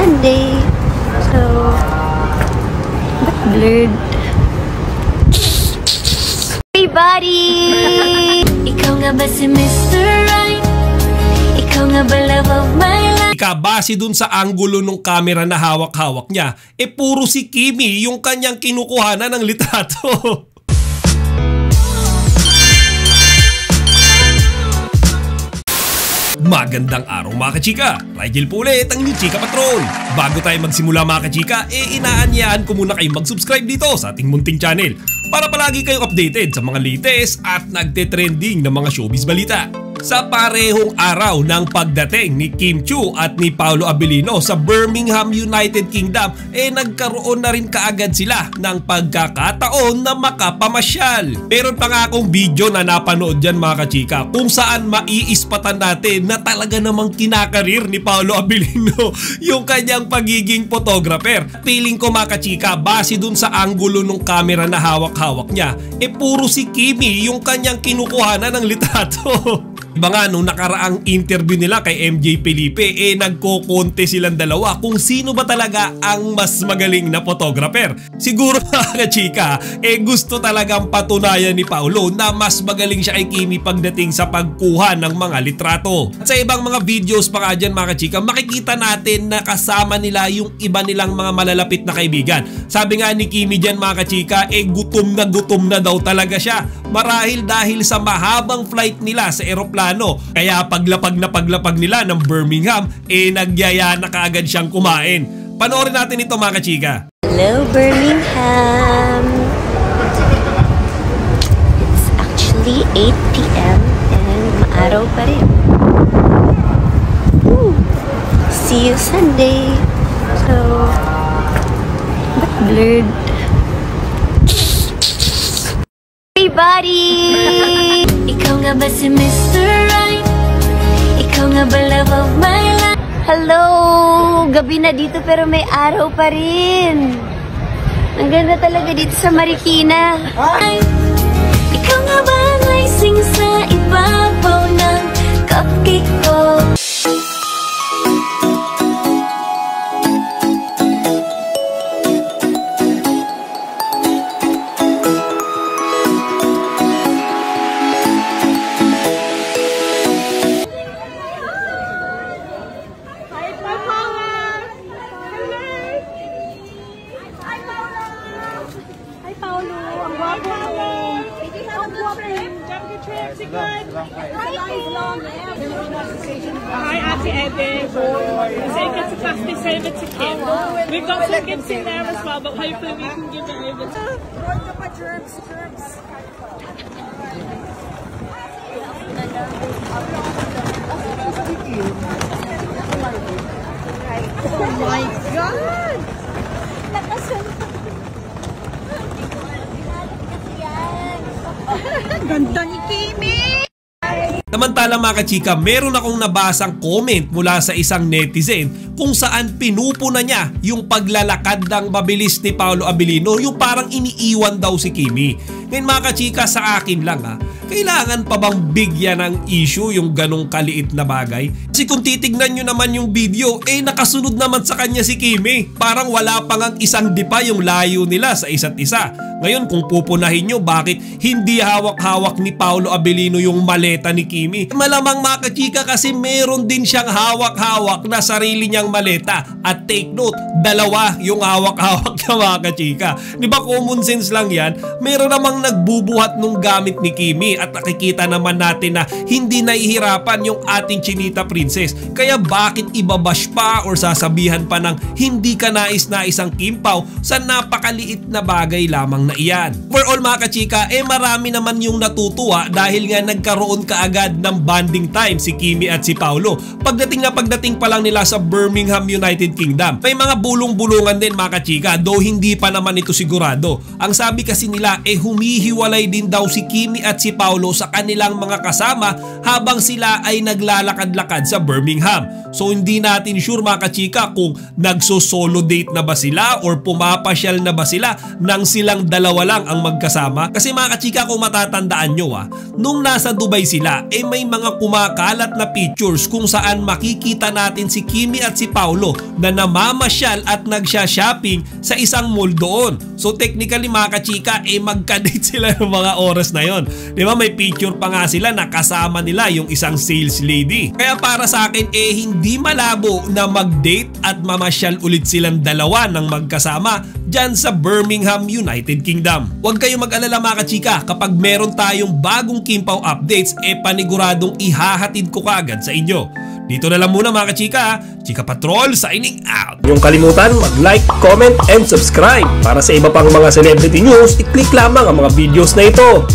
Sunday. So, ba't blurred? Everybody! Ikaw nga ba si Mr. Right? Ikaw nga ba love of my life? Base dun sa anggulo ng camera na hawak-hawak niya, puro si Kimi yung kanyang kinukuhanan ng litrato. Magandang araw mga kachika! Rigel po ulit ang inyong Chika Patrol. Bago tayo magsimula mga kachika, inaanyaan ko muna kayo mag-subscribe dito sa ating munting channel para palagi kayong updated sa mga latest at nagte-trending na mga showbiz balita. Sa parehong araw ng pagdating ni Kim Chiu at ni Paolo Abilino sa Birmingham, United Kingdom, nagkaroon na rin kaagad sila ng pagkakataon na makapamasyal. Meron pa nga akong video na napanood dyan mga kachika kung saan maiispatan natin na talaga namang kinakarir ni Paolo Abilino yung kanyang pagiging photographer. Feeling ko mga kachika, base dun sa anggulo ng camera na hawak-hawak niya, puro si Kimi yung kanyang kinukuhanan ng litrato. Diba nga nung nakaraang interview nila kay MJ Felipe, nagko-konte silang dalawa kung sino ba talaga ang mas magaling na photographer. Siguro mga chika, gusto talagang patunayan ni Paolo na mas magaling siya kay Kimi pagdating sa pagkuha ng mga litrato. At sa ibang mga videos pa nga dyan mga chika, makikita natin na kasama nila yung iba nilang mga malalapit na kaibigan. Sabi nga ni Kimi dyan mga chika, gutom na daw talaga siya. Marahil dahil sa mahabang flight nila sa eroplano. Kaya paglapag nila ng Birmingham, nagyaya na kaagad siyang kumain. Panoorin natin ito mga kachika. Hello Birmingham! It's actually 8 p.m. and maaraw pa rin. See you Sunday. So, ba't blurred? Everybody! Ikaw nga ba si Mr. Right? Ikaw nga ba love of my life? Hello! Gabi na dito pero may araw pa rin. Ang ganda talaga dito sa Marikina. Ikaw nga ba ang icing sa ibabaw ng cupcake ko? Hi, Auntie Ebe. Say it's a plastic save it to Kim. We've got some gifts in there as well, but hopefully we can give it over to germs. Oh my God! Ganda ni Kimi! Samantala mga kachika, meron akong nabasang comment mula sa isang netizen kung saan pinupuna niya yung paglalakad ng mabilis ni Paolo Abilino, yung parang iniiwan daw si Kimi. Ngayon mga kachika, sa akin lang kailangan pa bang bigyan ng issue yung ganong kaliit na bagay? Kasi kung titignan nyo naman yung video, nakasunod naman sa kanya si Kimi. Parang wala pang ang isang dipa yung layo nila sa isa't isa. Ngayon kung pupunahin nyo, bakit hindi hawak-hawak ni Paolo Abilino yung maleta ni Kimi? Malamang mga kachika kasi meron din siyang hawak-hawak na sarili niyang maleta. At take note, dalawa yung hawak-hawak niya mga kachika. Di ba common sense lang yan? Meron namang nagbubuhat nung gamit ni Kimi at nakikita naman natin na hindi nahihirapan yung ating Chinita Princess. Kaya bakit ibabash pa or sasabihan pa ng hindi ka nais-naisang Kimpaw sa napakaliit na bagay lamang na iyan? For all mga kachika, marami naman yung natutuwa dahil nga nagkaroon kaagad ng bonding time si Kimi at si Paolo. Pagdating pa lang nila sa Birmingham, United Kingdom. May mga bulong-bulungan din mga kachika, though hindi pa naman ito sigurado. Ang sabi kasi nila humihiwalay din daw si Kimi at si Paolo Paolo sa kanilang mga kasama habang sila ay naglalakad-lakad sa Birmingham. So hindi natin sure mga kachika kung nagso-solo date na ba sila or pumapasyal na ba sila nang silang dalawa lang ang magkasama. Kasi mga kachika, kung matatandaan nyo nung nasa Dubai sila, may mga kumakalat na pictures kung saan makikita natin si Kimi at si Paolo na namamasyal at nagsha-shopping sa isang mall doon. So technically mga kachika, magka-date sila ng mga oras na yon. Di ba, may picture pa nga sila na kasama nila yung isang sales lady. Kaya para sa akin, hindi malabo na mag-date at mamasyal ulit silang dalawa ng magkasama dyan sa Birmingham, United Kingdom. Huwag kayong mag-alala mga kachika, kapag meron tayong bagong Kimpaw updates, paniguradong ihahatid ko kaagad sa inyo. Dito na lang muna mga kachika. Chika Patrol signing out. Huwag kalimutan mag-like, comment, and subscribe. Para sa iba pang mga celebrity news, i-click lamang ang mga videos na ito.